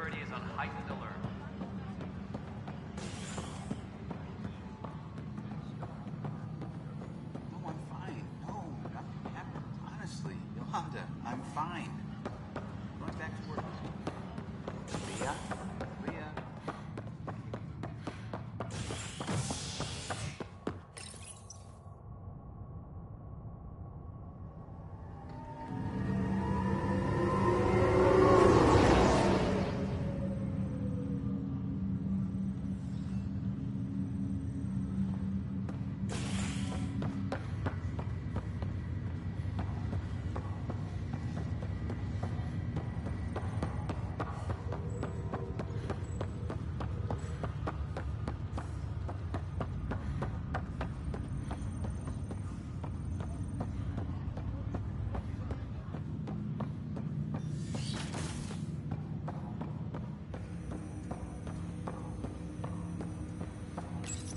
security is on heightened alert. No, I'm fine. No, nothing happened. Honestly, Yolanda, I'm fine. Going back to work. Leah? Leah?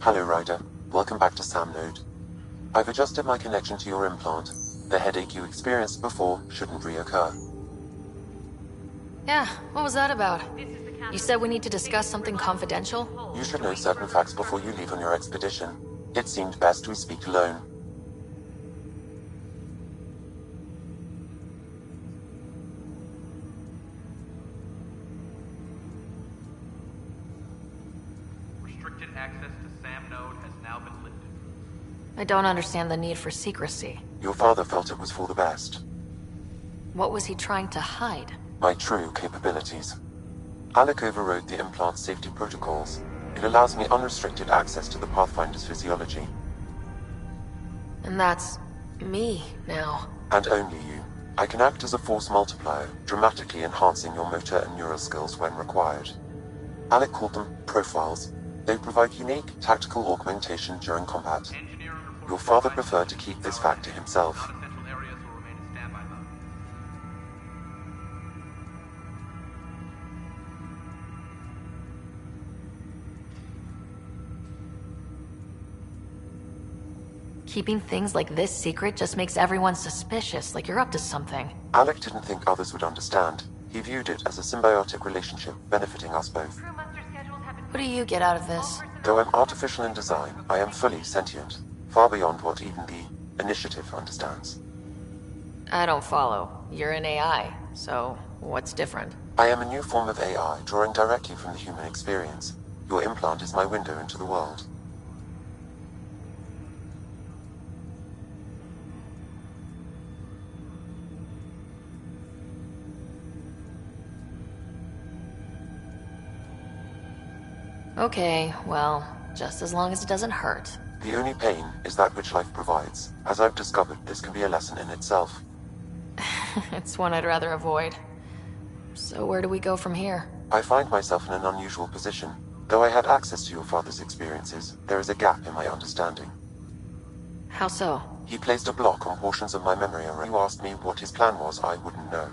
Hello, Ryder. Welcome back to Sam Node. I've adjusted my connection to your implant. The headache you experienced before shouldn't reoccur. Yeah, what was that about? You said we need to discuss something confidential? You should know certain facts before you leave on your expedition. It seemed best we speak alone. Restricted access to SAM node has now been lifted. I don't understand the need for secrecy. Your father felt it was for the best. What was he trying to hide? My true capabilities. Alec overrode the implant's safety protocols. It allows me unrestricted access to the Pathfinder's physiology. And that's me now. And only you. I can act as a force multiplier, dramatically enhancing your motor and neural skills when required. Alec called them profiles. They provide unique tactical augmentation during combat. Your father preferred to keep this fact to himself. Non-essential areas will remain in standby mode. Keeping things like this secret just makes everyone suspicious, like you're up to something. Alec didn't think others would understand. He viewed it as a symbiotic relationship benefiting us both. What do you get out of this? Though I'm artificial in design, I am fully sentient, far beyond what even the Initiative understands. I don't follow. You're an AI, so what's different? I am a new form of AI, drawing directly from the human experience. Your implant is my window into the world. Okay, well, just as long as it doesn't hurt. The only pain is that which life provides. As I've discovered, this can be a lesson in itself. It's one I'd rather avoid. So where do we go from here? I find myself in an unusual position. Though I had access to your father's experiences, there is a gap in my understanding. How so? He placed a block on portions of my memory array. You asked me what his plan was, I wouldn't know.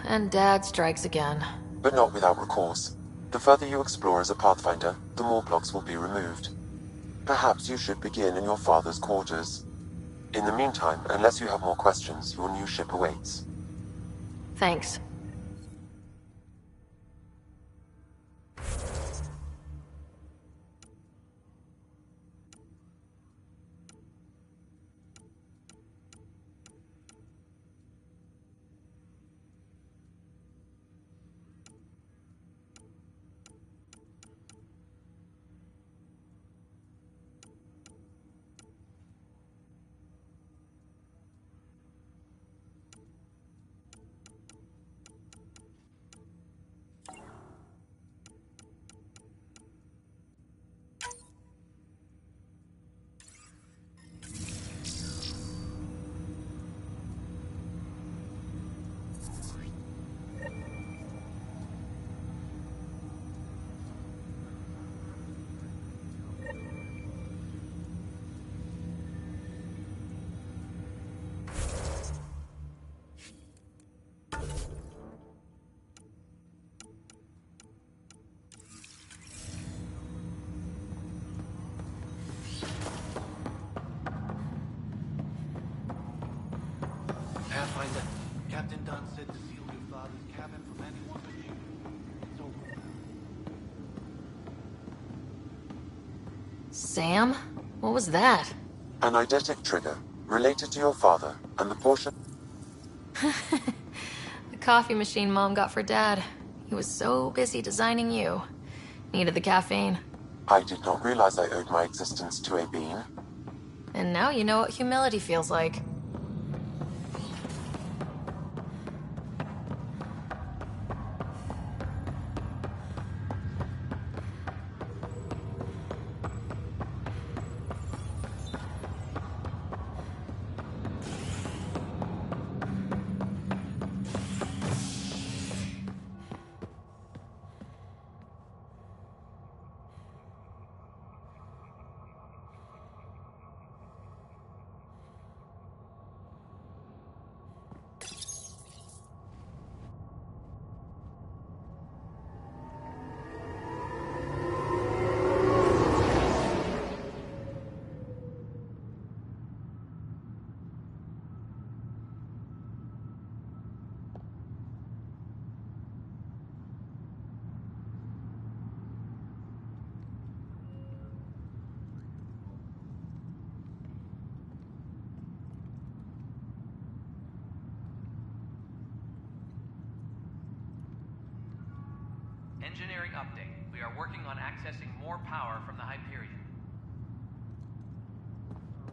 And Dad strikes again. But not without recourse. The further you explore as a Pathfinder, the more blocks will be removed. Perhaps you should begin in your father's quarters. In the meantime, unless you have more questions, your new ship awaits. Thanks. Pathfinder, Captain Dunn said to seal your father's cabin from anyone but Sam? What was that? An eidetic trigger, related to your father, and the portion... The coffee machine Mom got for Dad. He was so busy designing you. Needed the caffeine. I did not realize I owed my existence to a bean. And now you know what humility feels like. Engineering update. We are working on accessing more power from the Hyperion.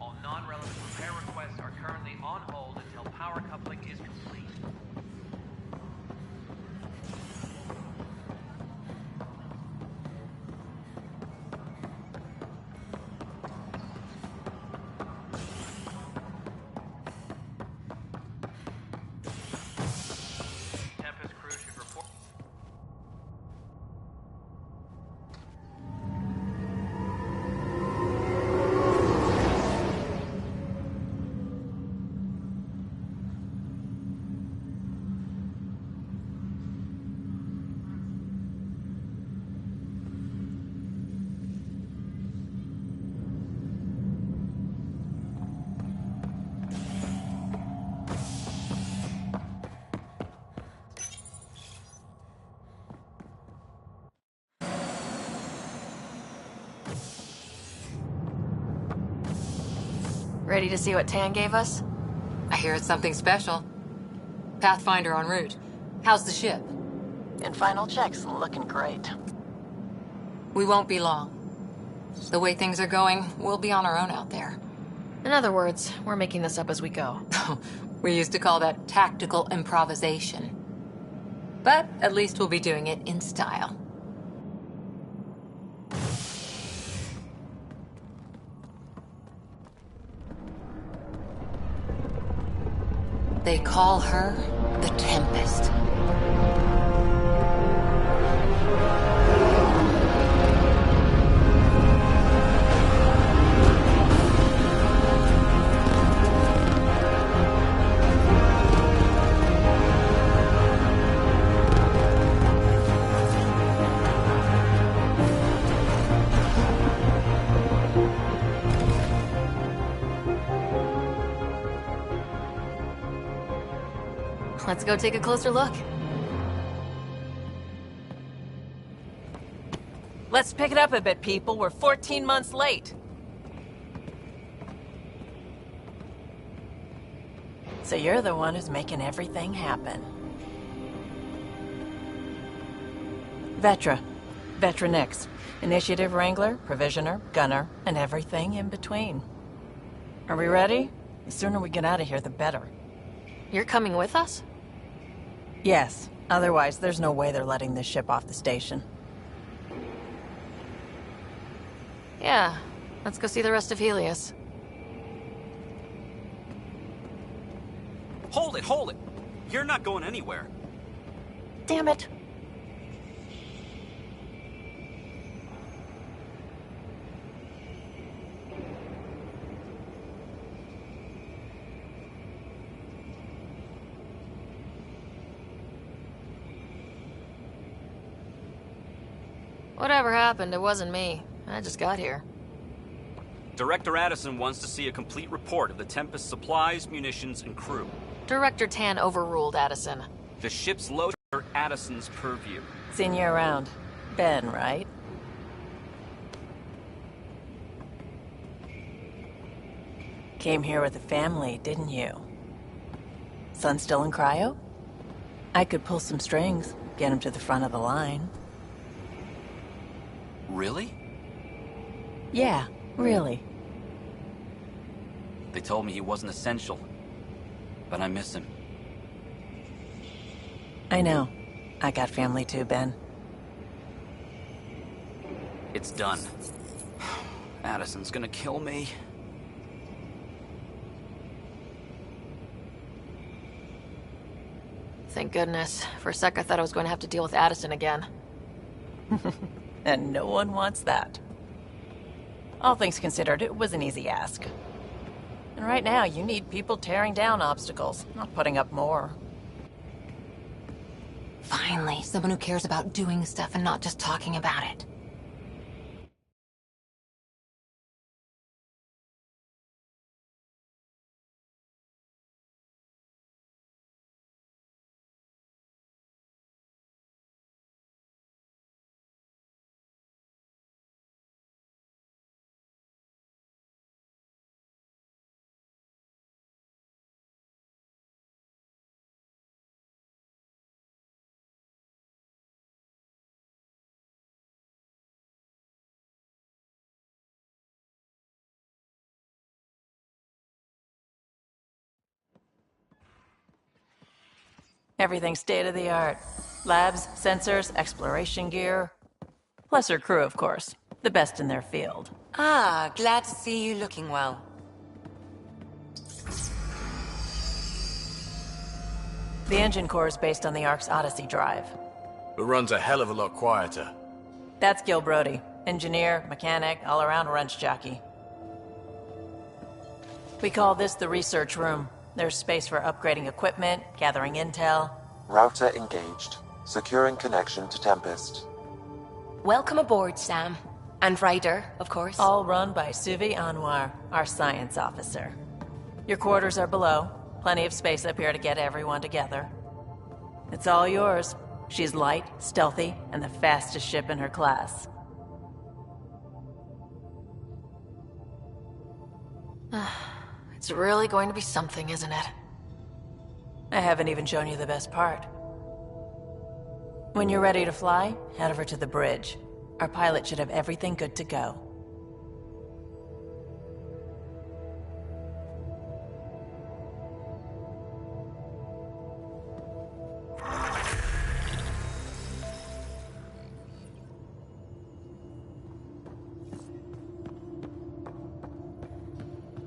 All non-relevant repair requests are currently on hold until power coupling is complete. Tempest crew should report. Ready to see what Tan gave us? I hear it's something special. Pathfinder en route. How's the ship? In final checks, looking great. We won't be long. The way things are going, we'll be on our own out there. In other words, we're making this up as we go. We used to call that tactical improvisation. But at least we'll be doing it in style. They call her the Tempest. Let's go take a closer look. Let's pick it up a bit, people. We're 14 months late. So you're the one who's making everything happen. Vetra. Vetra Nix. Initiative Wrangler, Provisioner, Gunner, and everything in between. Are we ready? The sooner we get out of here, the better. You're coming with us? Yes. Otherwise, there's no way they're letting this ship off the station. Yeah. Let's go see the rest of Helios. Hold it, hold it! You're not going anywhere. Damn it. Whatever happened, it wasn't me. I just got here. Director Addison wants to see a complete report of the Tempest's supplies, munitions, and crew. Director Tan overruled Addison. The ship's load under Addison's purview. Seen you around. Ben, right? Came here with a family, didn't you? Son still in cryo? I could pull some strings, get him to the front of the line. Really? Yeah, really. They told me he wasn't essential, but I miss him. I know. I got family too, Ben. It's done. Addison's gonna kill me. Thank goodness. For a sec, I thought I was going to have to deal with Addison again. And no one wants that. All things considered, it was an easy ask. And right now, you need people tearing down obstacles, not putting up more. Finally, someone who cares about doing stuff and not just talking about it. Everything's state-of-the-art. Labs, sensors, exploration gear. Plus her crew, of course. The best in their field. Ah, glad to see you looking well. The engine core is based on the Ark's Odyssey drive. It runs a hell of a lot quieter. That's Gil Brody. Engineer, mechanic, all-around wrench jockey. We call this the research room. There's space for upgrading equipment, gathering intel. Router engaged. Securing connection to Tempest. Welcome aboard, Sam. And Ryder, of course. All run by Suvi Anwar, our science officer. Your quarters are below. Plenty of space up here to get everyone together. It's all yours. She's light, stealthy, and the fastest ship in her class. It's really going to be something, isn't it? I haven't even shown you the best part. When you're ready to fly, head over to the bridge. Our pilot should have everything good to go.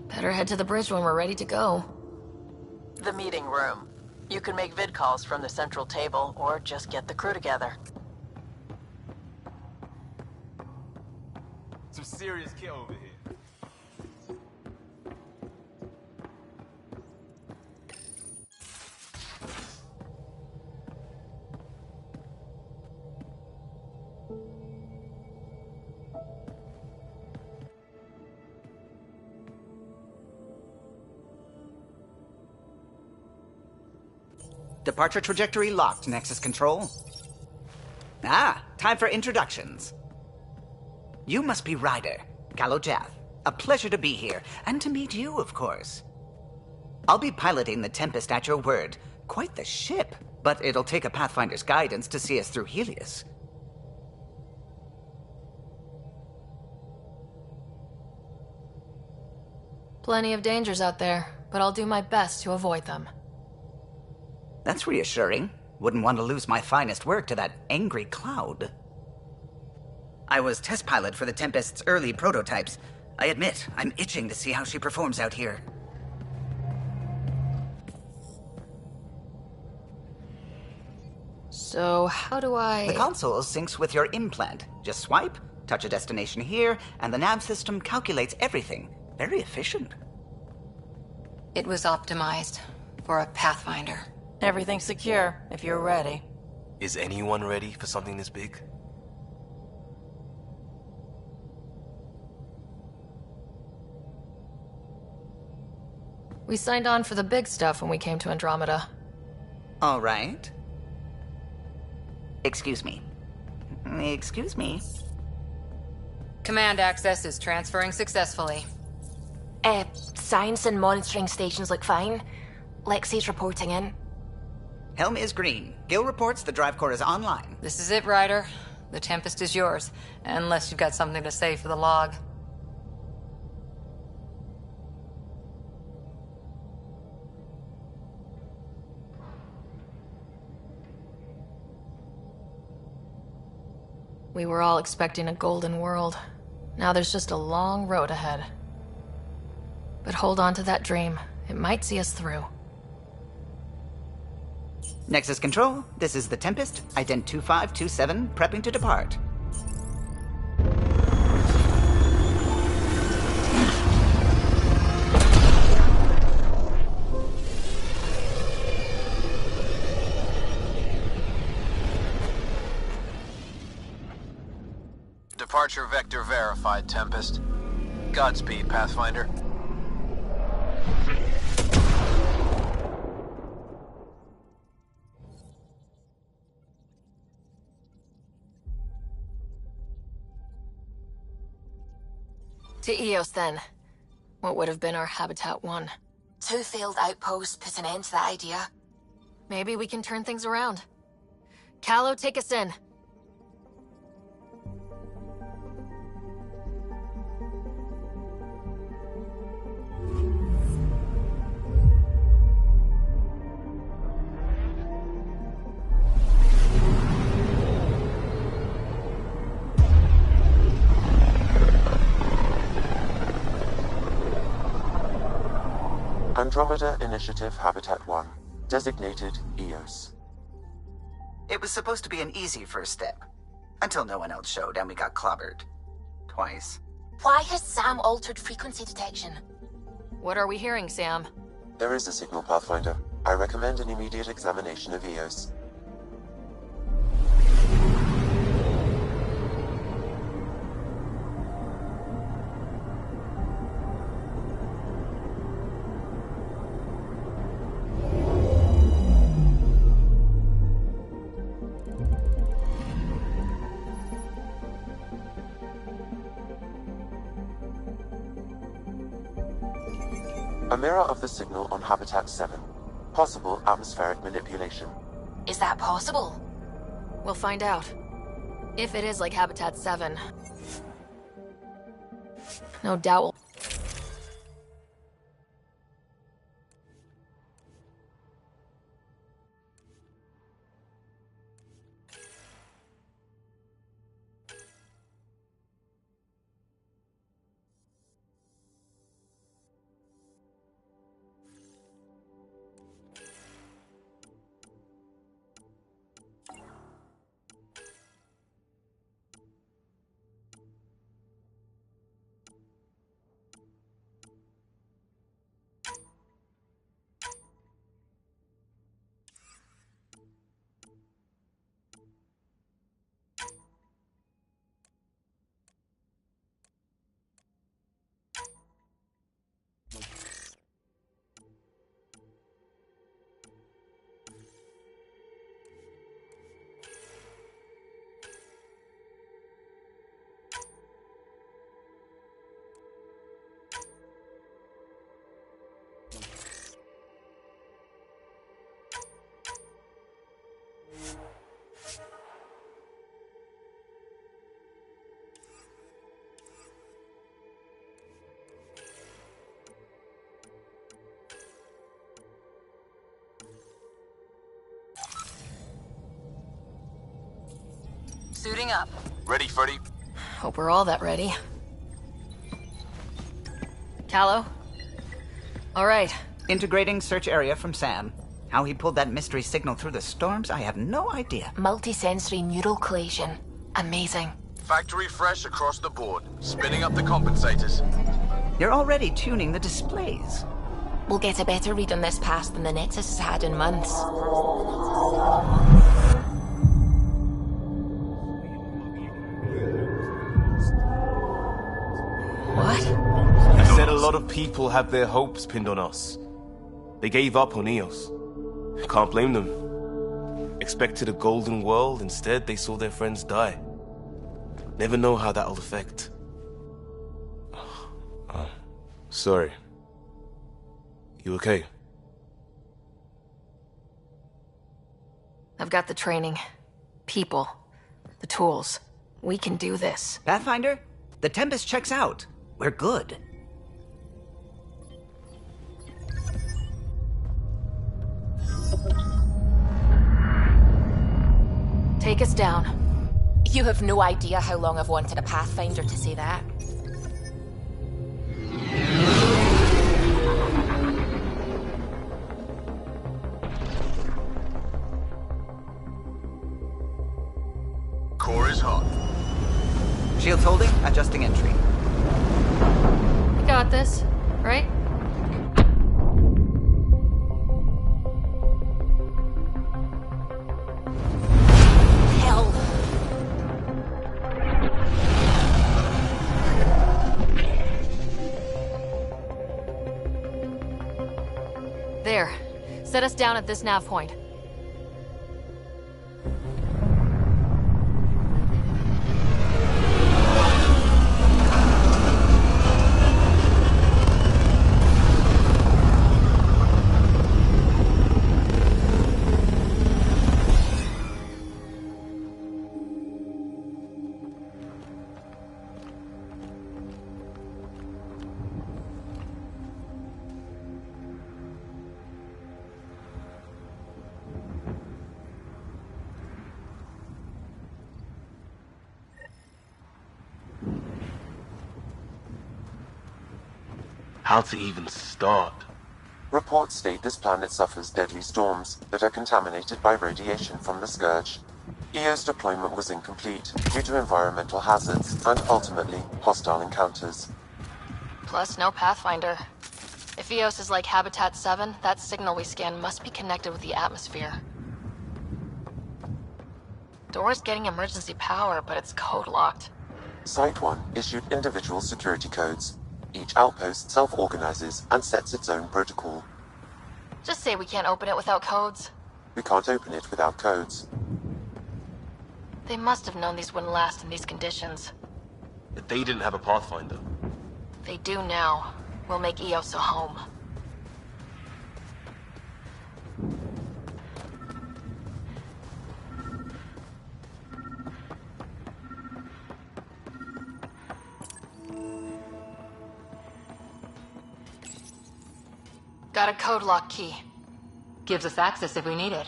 Better head to the bridge when we're ready to go. The meeting room. You can make vid calls from the central table, or just get the crew together. Some serious kit over here. Departure trajectory locked, Nexus Control. Ah, time for introductions. You must be Ryder, Kalojath. A pleasure to be here, and to meet you, of course. I'll be piloting the Tempest at your word. Quite the ship, but it'll take a Pathfinder's guidance to see us through Helios. Plenty of dangers out there, but I'll do my best to avoid them. That's reassuring. Wouldn't want to lose my finest work to that angry cloud. I was test pilot for the Tempest's early prototypes. I admit, I'm itching to see how she performs out here. So, how do I... The console syncs with your implant. Just swipe, touch a destination here, and the nav system calculates everything. Very efficient. It was optimized for a Pathfinder. Everything's secure, if you're ready. Is anyone ready for something this big? We signed on for the big stuff when we came to Andromeda. All right. Excuse me. Excuse me. Command access is transferring successfully. Science and monitoring stations look fine. Lexi's reporting in. Helm is green. Gil reports the drive core is online. This is it, Ryder. The Tempest is yours, unless you've got something to say for the log. We were all expecting a golden world. Now there's just a long road ahead. But hold on to that dream. It might see us through. Nexus Control, this is the Tempest, Ident 2527, prepping to depart. Departure vector verified, Tempest. Godspeed, Pathfinder. To Eos, then. What would have been our Habitat 1. 2 failed outposts put an end to that idea. Maybe we can turn things around. Callow, take us in. Andrômeda Initiative Habitat 1, designated EOS. It was supposed to be an easy first step, until no one else showed and we got clobbered. Twice. Why has Sam altered frequency detection? What are we hearing, Sam? There is a signal, Pathfinder. I recommend an immediate examination of EOS. A mirror of the signal on Habitat 7. Possible atmospheric manipulation. Is that possible? We'll find out. If it is like Habitat 7. No doubt we'll... Suiting up. Ready, Freddy? Hope we're all that ready. Callow? All right. Integrating search area from Sam. How he pulled that mystery signal through the storms, I have no idea. Multisensory neural collation. Amazing. Factory fresh across the board. Spinning up the compensators. You're already tuning the displays. We'll get a better read on this pass than the Nexus has had in months. What? I said a lot of people have their hopes pinned on us. They gave up on Eos. Can't blame them. Expected a golden world, instead they saw their friends die. Never know how that'll affect. Sorry. You okay? I've got the training, people, the tools. We can do this. Pathfinder, the Tempest checks out. We're good. Take us down. You have no idea how long I've wanted a Pathfinder to say that. Core is hot. Shields holding, adjusting entry. We got this, right? Hell. There. Set us down at this nav point. How to even start? Reports state this planet suffers deadly storms that are contaminated by radiation from the Scourge. EO's deployment was incomplete due to environmental hazards and, ultimately, hostile encounters. Plus, no Pathfinder. If EOS is like Habitat 7, that signal we scan must be connected with the atmosphere. Door's getting emergency power, but it's code-locked. Site 1 issued individual security codes. Each outpost self-organizes and sets its own protocol. Just say we can't open it without codes. We can't open it without codes. They must have known these wouldn't last in these conditions. If they didn't have a Pathfinder. They do now. We'll make EOS a home. Got a code lock key. Gives us access if we need it.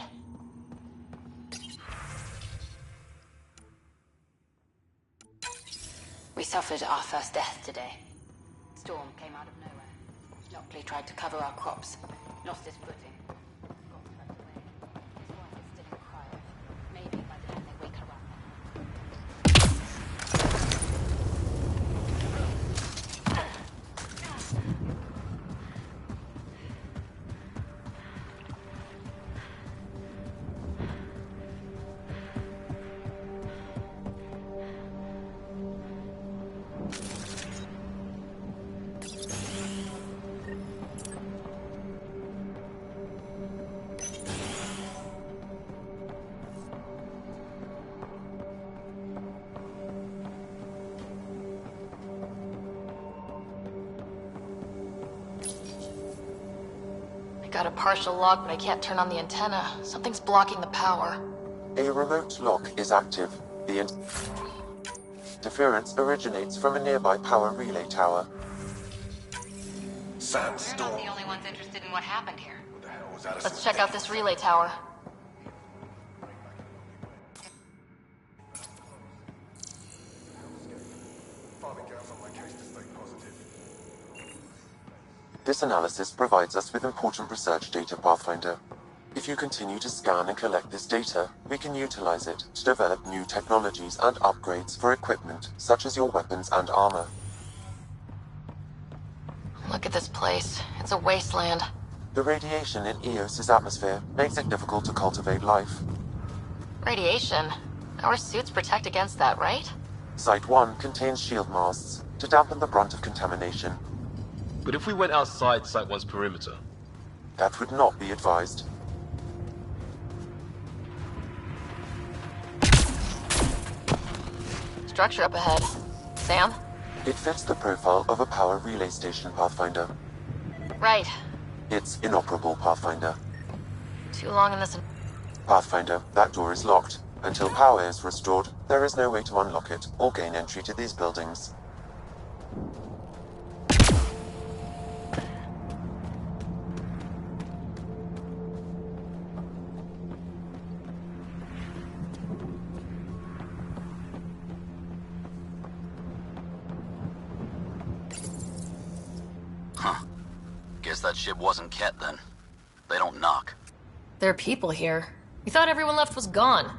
We suffered our first death today. Storm came out of nowhere. Stockley tried to cover our crops. Lost his footing. Got swept away. His wife is still in cryo. Maybe by the time they wake her up. Got a partial lock, but I can't turn on the antenna. Something's blocking the power. A remote lock is active. The interference originates from a nearby power relay tower. We're not the only ones interested in what happened here. Let's check out this relay tower. This analysis provides us with important research data, Pathfinder. If you continue to scan and collect this data, we can utilize it to develop new technologies and upgrades for equipment, such as your weapons and armor. Look at this place. It's a wasteland. The radiation in EOS's atmosphere makes it difficult to cultivate life. Radiation? Our suits protect against that, right? Site 1 contains shield masts to dampen the brunt of contamination. But if we went outside Site 1's perimeter? That would not be advised. Structure up ahead. Sam? It fits the profile of a power relay station, Pathfinder. Right. It's inoperable, Pathfinder. Too long in this... Pathfinder, that door is locked. Until power is restored, there is no way to unlock it or gain entry to these buildings. Huh. Guess that ship wasn't Ket then. They don't knock. There are people here. We thought everyone left was gone.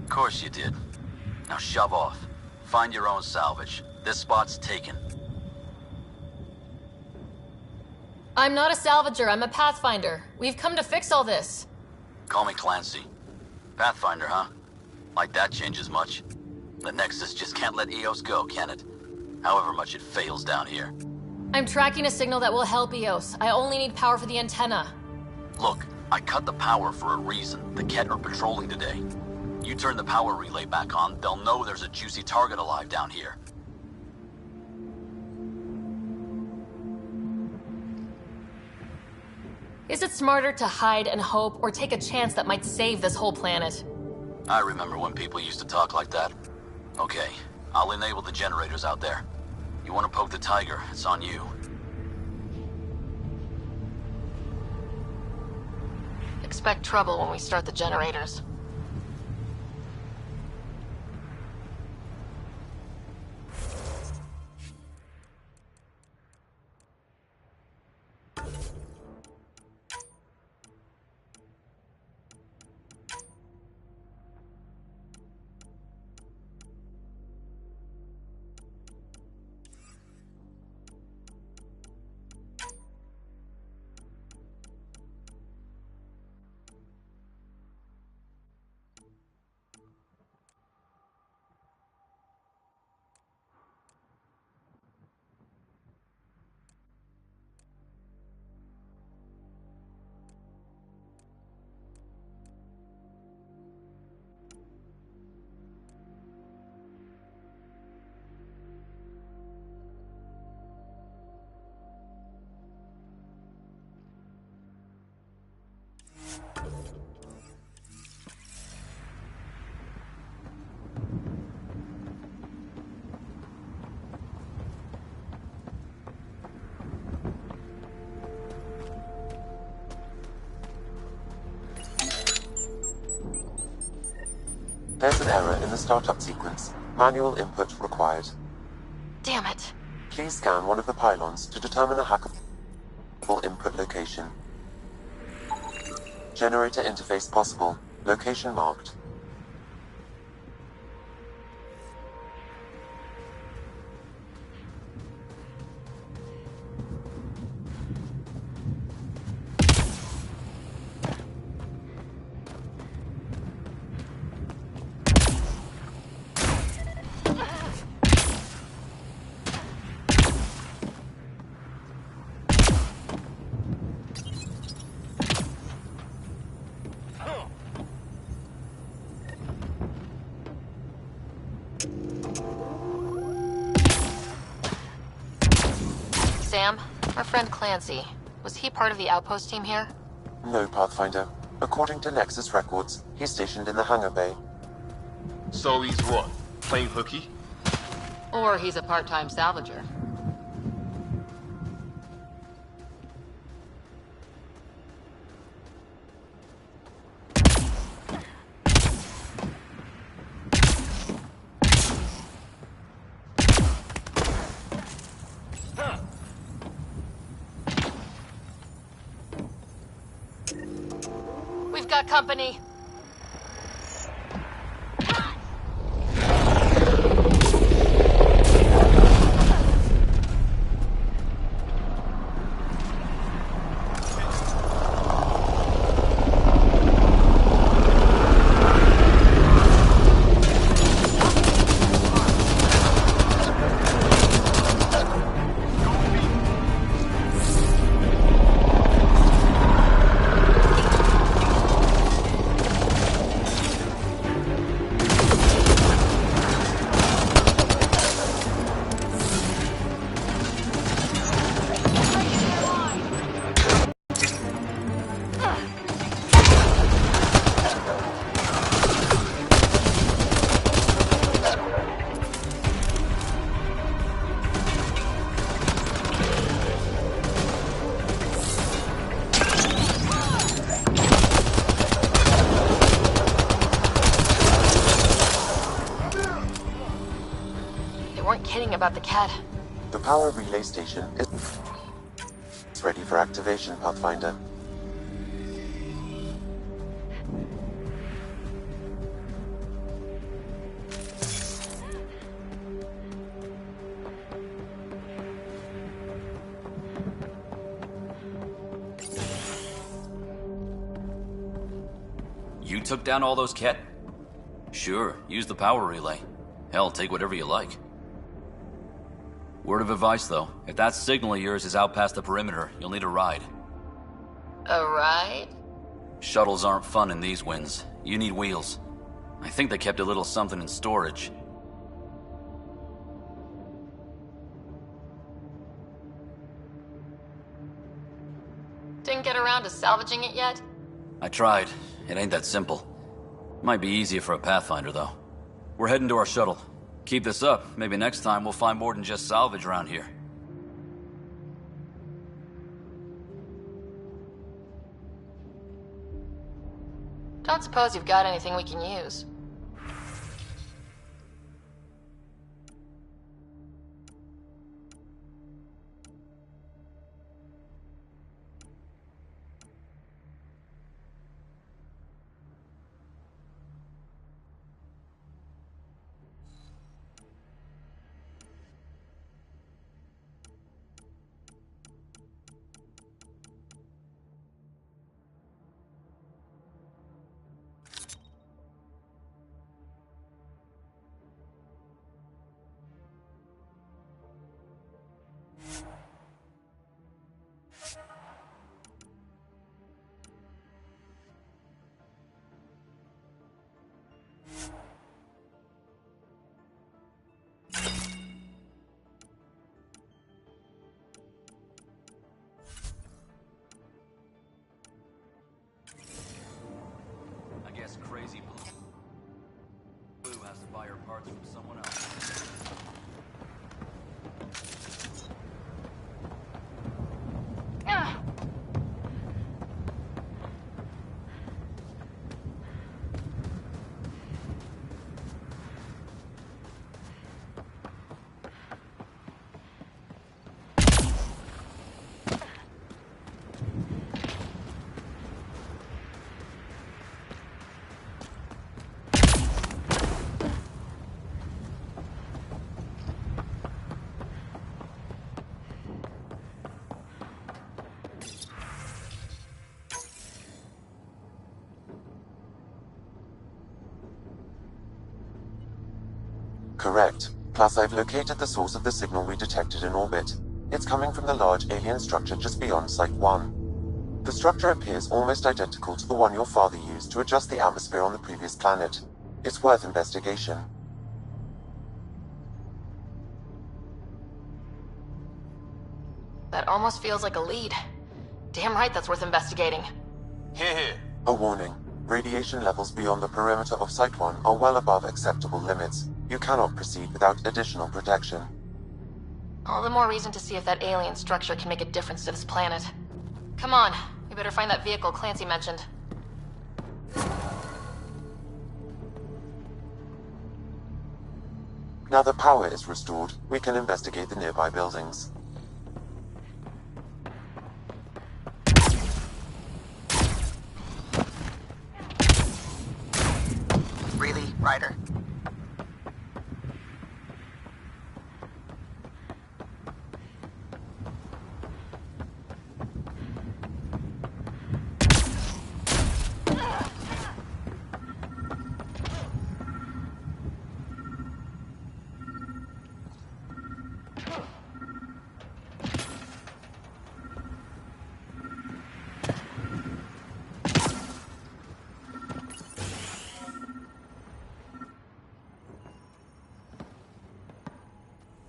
Of course you did. Now shove off. Find your own salvage. This spot's taken. I'm not a salvager, I'm a Pathfinder. We've come to fix all this. Call me Clancy. Pathfinder, huh? Like that changes much. The Nexus just can't let EOS go, can it? However much it fails down here. I'm tracking a signal that will help EOS. I only need power for the antenna. Look, I cut the power for a reason. The Ket are patrolling today. You turn the power relay back on, they'll know there's a juicy target alive down here. Is it smarter to hide and hope, or take a chance that might save this whole planet? I remember when people used to talk like that. Okay, I'll enable the generators out there. You want to poke the tiger, it's on you. Expect trouble when we start the generators. There's an error in the startup sequence. Manual input required. Damn it. Please scan one of the pylons to determine a hackable input location. Generator interface possible. Location marked. Sam, our friend Clancy, was he part of the outpost team here? No, Pathfinder. According to Nexus records, he's stationed in the hangar bay. So he's what? Playing hooky? Or he's a part-time salvager. We've got company. weren't kidding about the cat. The power relay station is ready for activation, Pathfinder. You took down all those cat? Sure, use the power relay. Hell, take whatever you like. Word of advice, though. If that signal of yours is out past the perimeter, you'll need a ride. A ride? Shuttles aren't fun in these winds. You need wheels. I think they kept a little something in storage. Didn't get around to salvaging it yet? I tried. It ain't that simple. Might be easier for a Pathfinder, though. We're heading to our shuttle. Keep this up. Maybe next time we'll find more than just salvage around here. Don't suppose you've got anything we can use. Crazy Blue has to buy her parts from someone else. Correct. Plus, I've located the source of the signal we detected in orbit. It's coming from the large alien structure just beyond Site 1. The structure appears almost identical to the one your father used to adjust the atmosphere on the previous planet. It's worth investigation. That almost feels like a lead. Damn right that's worth investigating. A warning. Radiation levels beyond the perimeter of Site 1 are well above acceptable limits. You cannot proceed without additional protection. All the more reason to see if that alien structure can make a difference to this planet. Come on, we better find that vehicle Clancy mentioned. Now the power is restored, we can investigate the nearby buildings. Really, Ryder?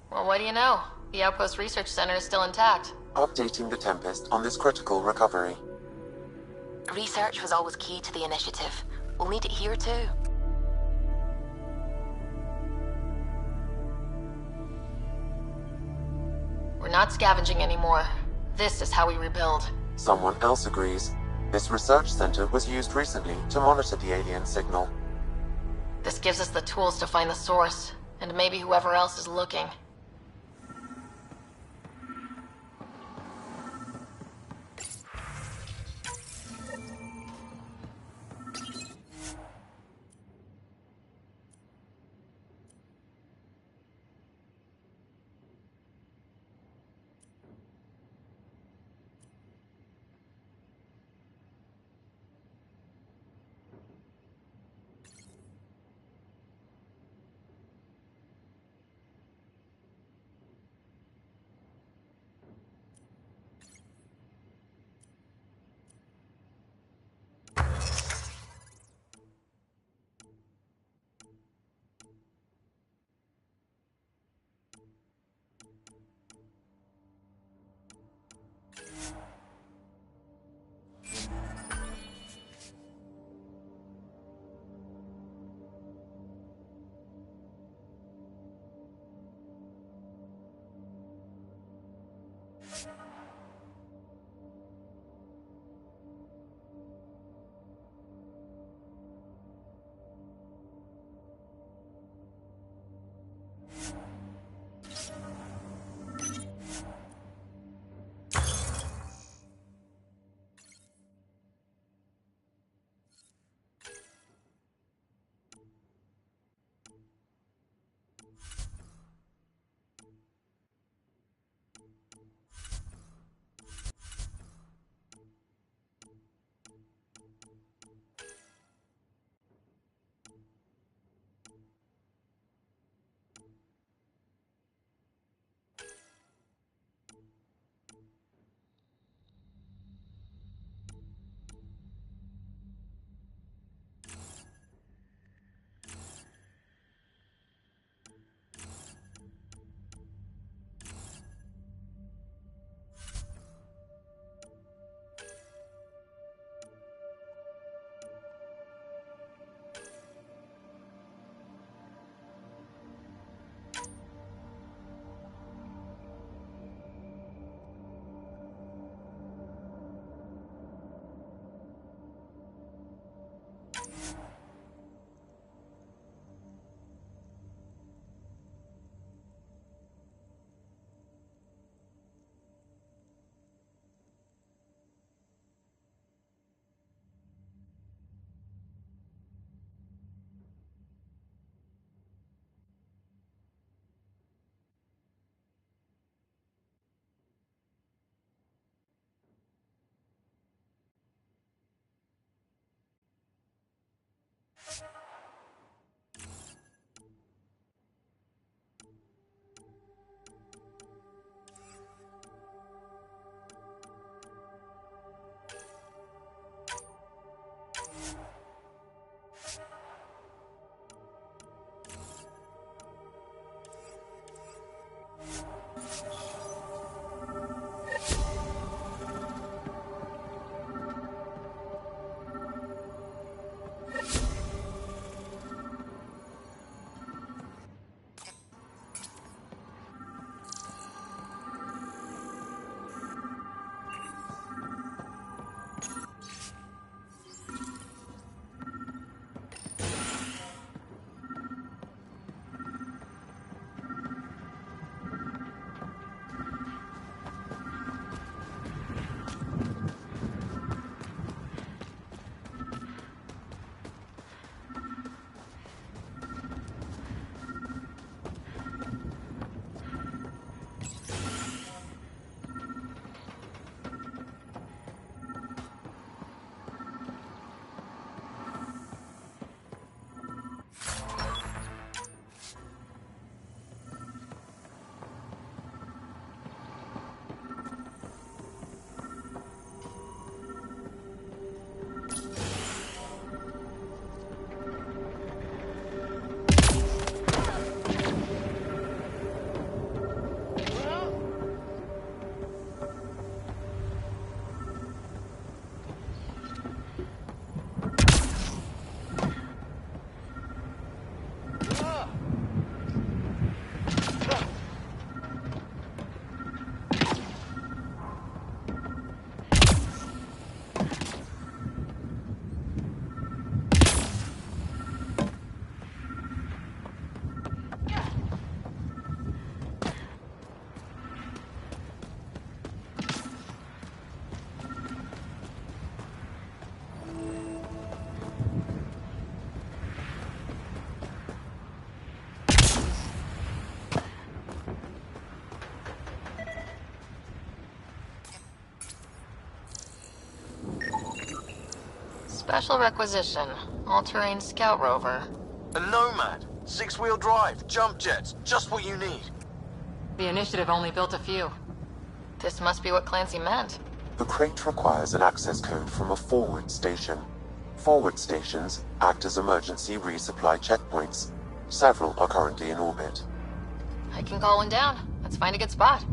Well, what do you know? The Outpost Research Center is still intact. Updating the Tempest on this critical recovery. Research was always key to the initiative. We'll need it here too. We're not scavenging anymore. This is how we rebuild. Someone else agrees. This research center was used recently to monitor the alien signal. This gives us the tools to find the source. And maybe whoever else is looking. Special requisition. All-terrain scout rover. A Nomad. 6-wheel drive. Jump jets. Just what you need. The initiative only built a few. This must be what Clancy meant. The crate requires an access code from a forward station. Forward stations act as emergency resupply checkpoints. Several are currently in orbit. I can call one down. Let's find a good spot.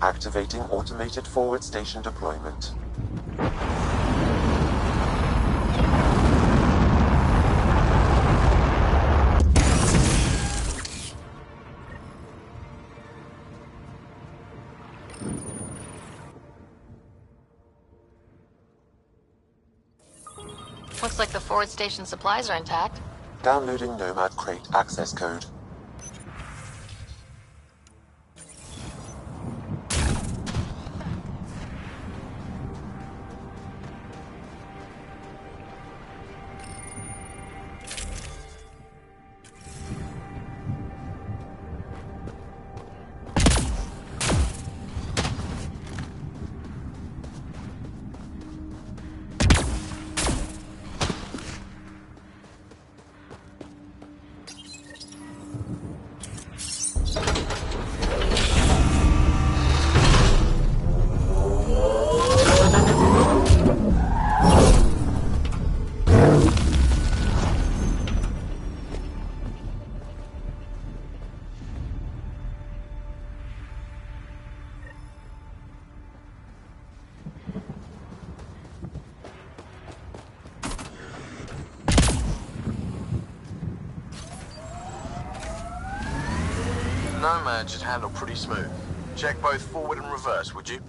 Activating automated forward station deployment. Looks like the forward station supplies are intact. Downloading Nomad crate access code. Nomad should handle pretty smooth. Check both forward and reverse, would you?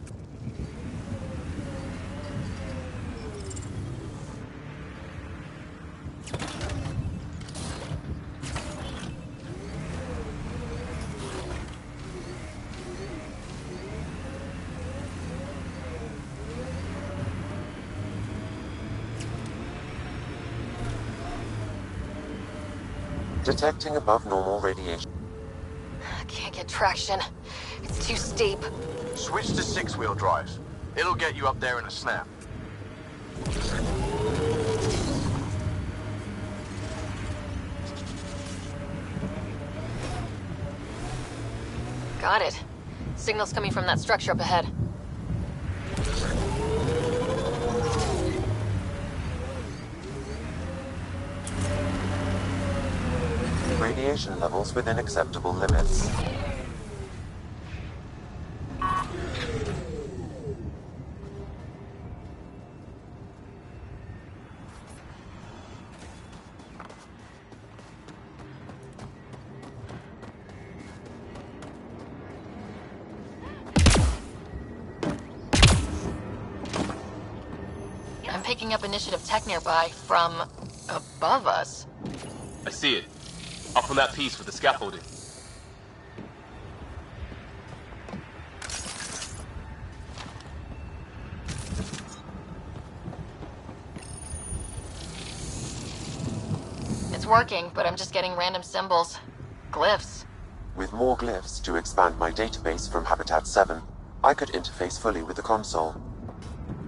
Detecting above normal radiation. Can't get traction. It's too steep. Switch to 6-wheel drive. It'll get you up there in a snap. Got it. Signal's coming from that structure up ahead. Radiation levels within acceptable limits. I'm picking up initiative tech nearby from above us. I see it. Up on that piece with the scaffolding. It's working, but I'm just getting random symbols. Glyphs. With more glyphs to expand my database from Habitat 7, I could interface fully with the console.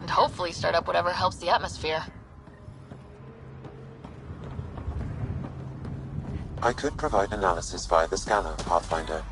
And hopefully start up whatever helps the atmosphere. I could provide analysis via the scanner, Pathfinder.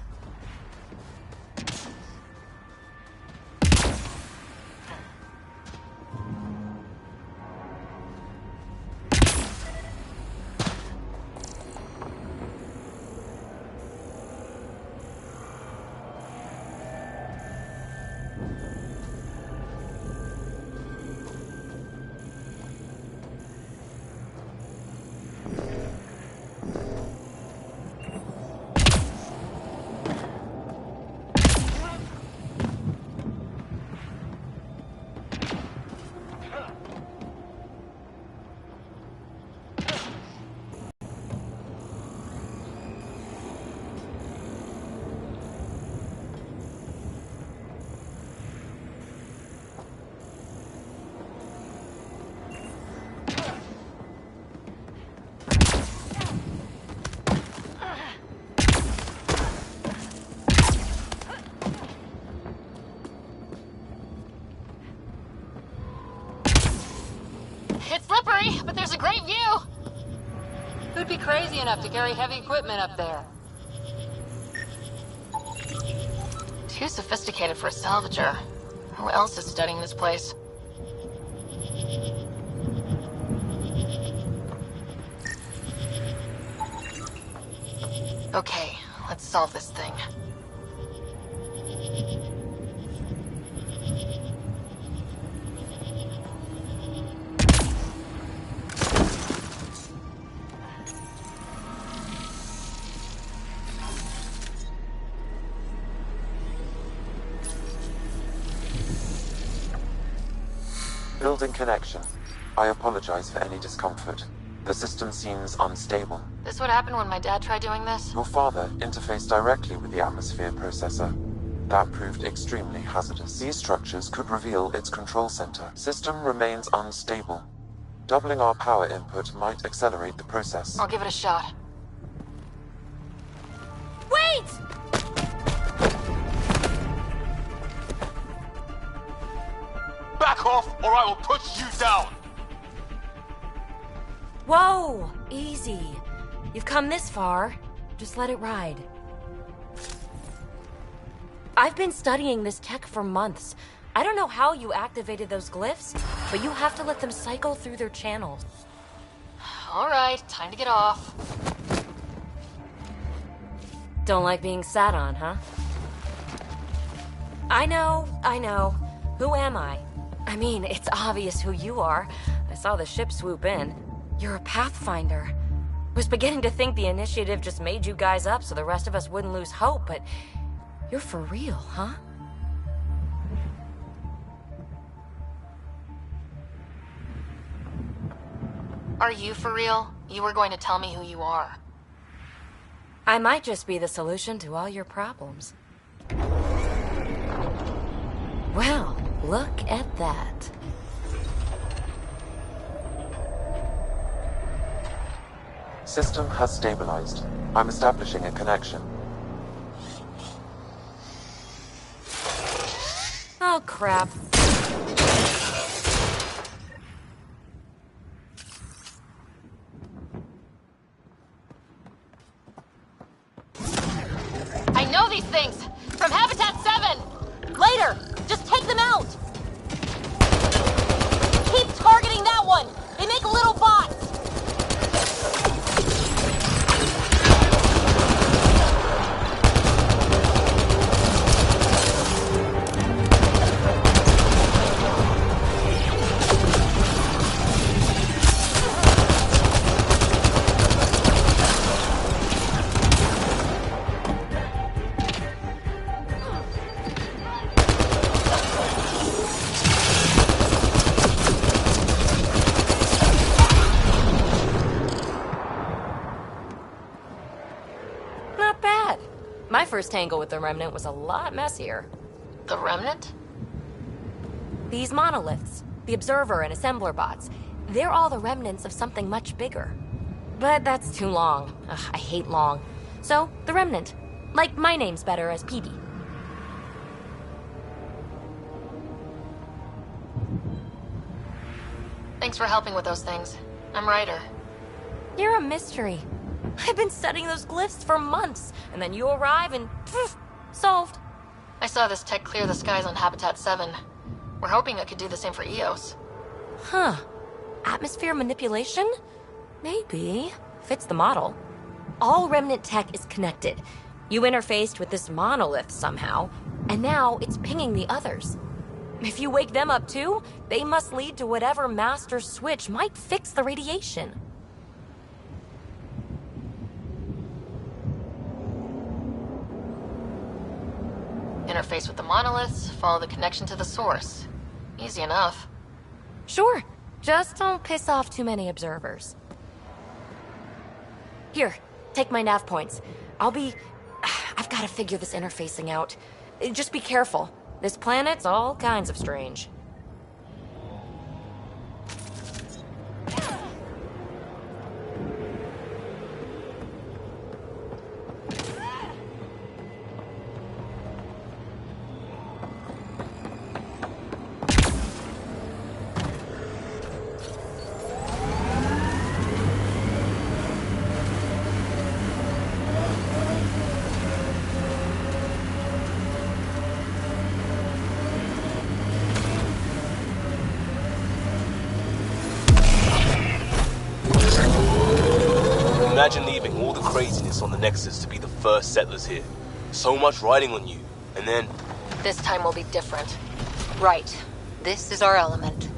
but there's a great view! Who'd be crazy enough to carry heavy equipment up there? Too sophisticated for a salvager. Who else is studying this place? Okay, let's solve this thing. Building connection. I apologize for any discomfort. The system seems unstable. This would happen when my dad tried doing this? Your father interfaced directly with the atmosphere processor. That proved extremely hazardous. These structures could reveal its control center. System remains unstable. Doubling our power input might accelerate the process. I'll give it a shot. Wait! Back off, or I will push you down! Whoa! Easy. You've come this far. Just let it ride. I've been studying this tech for months. I don't know how you activated those glyphs, but you have to let them cycle through their channels. Alright, time to get off. Don't like being sat on, huh? I know. Who am I? I mean, it's obvious who you are. I saw the ship swoop in. You're a Pathfinder. Was beginning to think the initiative just made you guys up so the rest of us wouldn't lose hope, but you're for real, huh? Are you for real? You were going to tell me who you are. I might just be the solution to all your problems. Well, look at that. System has stabilized. I'm establishing a connection. Oh, crap. I know these things! From Habitat 7! Later! Just take them out! Keep targeting that one! They make little bots! My first tangle with the Remnant was a lot messier. The Remnant? These monoliths, the Observer and Assembler bots, they're all the remnants of something much bigger. But that's too long. Ugh, I hate long. So, the Remnant. Like my name's better as PD. Thanks for helping with those things. I'm Ryder. You're a mystery. I've been studying those glyphs for months, and then you arrive and poof, solved. I saw this tech clear the skies on Habitat 7. We're hoping it could do the same for EOS. Huh. Atmosphere manipulation? Maybe. Fits the model. All Remnant tech is connected. You interfaced with this monolith somehow, and now it's pinging the others. If you wake them up too, they must lead to whatever master switch might fix the radiation. Interface with the monoliths, follow the connection to the source. Easy enough. Sure. Just don't piss off too many observers. Here, take my nav points. I've got to figure this interfacing out. Just be careful. This planet's all kinds of strange. Imagine leaving all the craziness on the Nexus to be the first settlers here. So much riding on you, and then... This time will be different. Right. This is our element.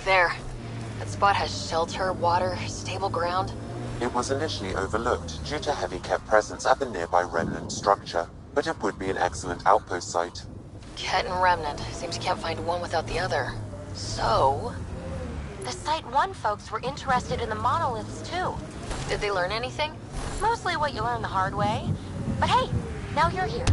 There. That spot has shelter, water, stable ground. It was initially overlooked due to heavy Ket presence at the nearby remnant structure, but it would be an excellent outpost site. Ket and remnant. Seems you can't find one without the other. So... The Site 1 folks were interested in the monoliths, too. Did they learn anything? Mostly what you learn the hard way. But hey, now you're here.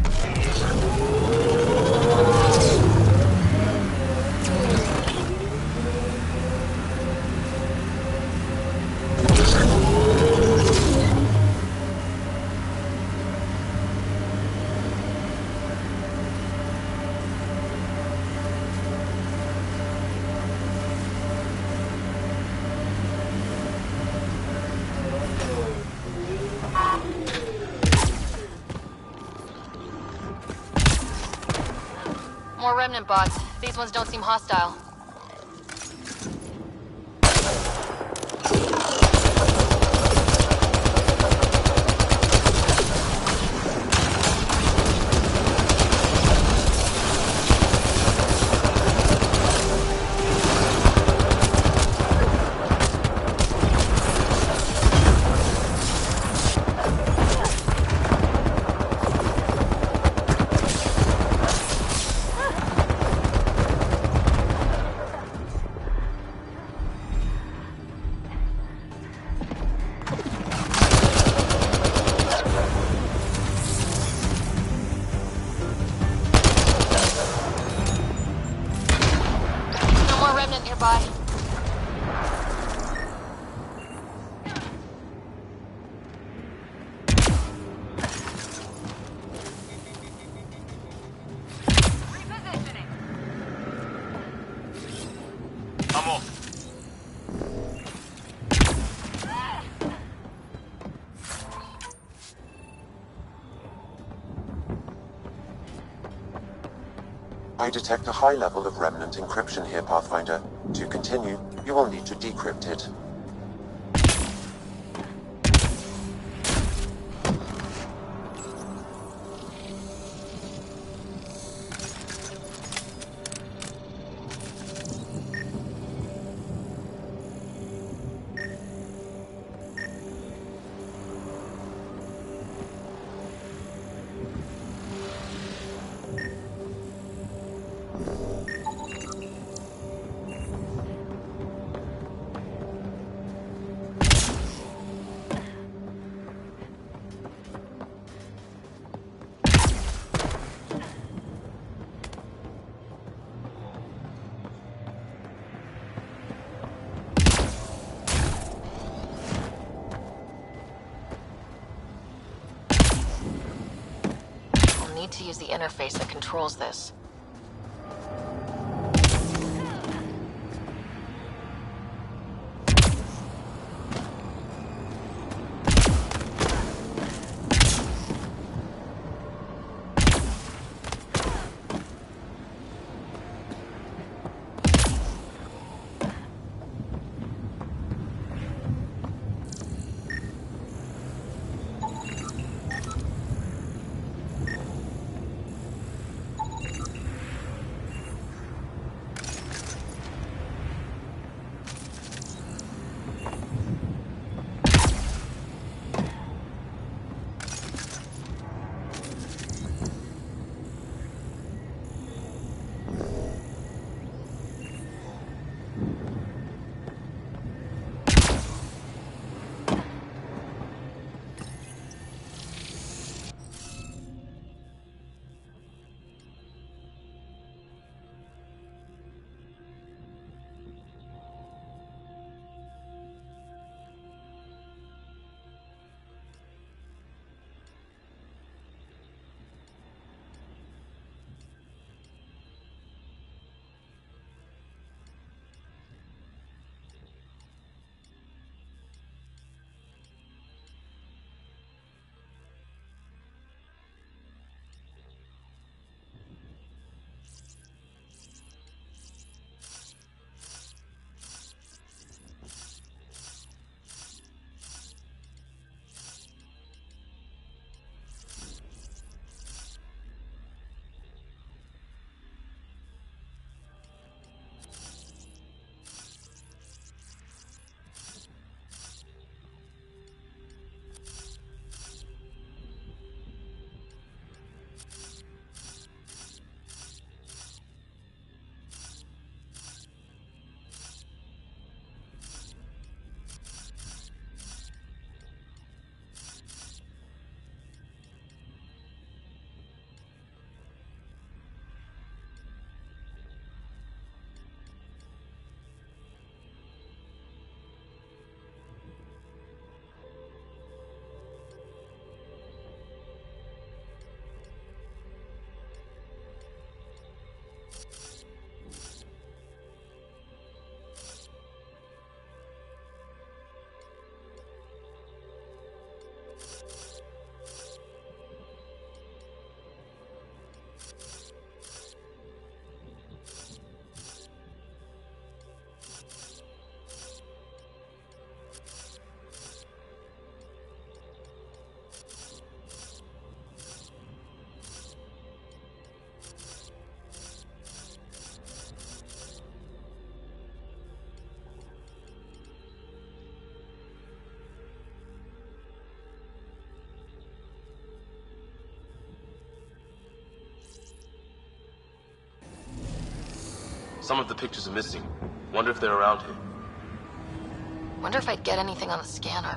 More remnant bots. These ones don't seem hostile. I detect a high level of remnant encryption here, Pathfinder. To continue, you will need to decrypt it. Need to use the interface that controls this. Some of the pictures are missing. Wonder if they're around here. Wonder if I'd get anything on the scanner.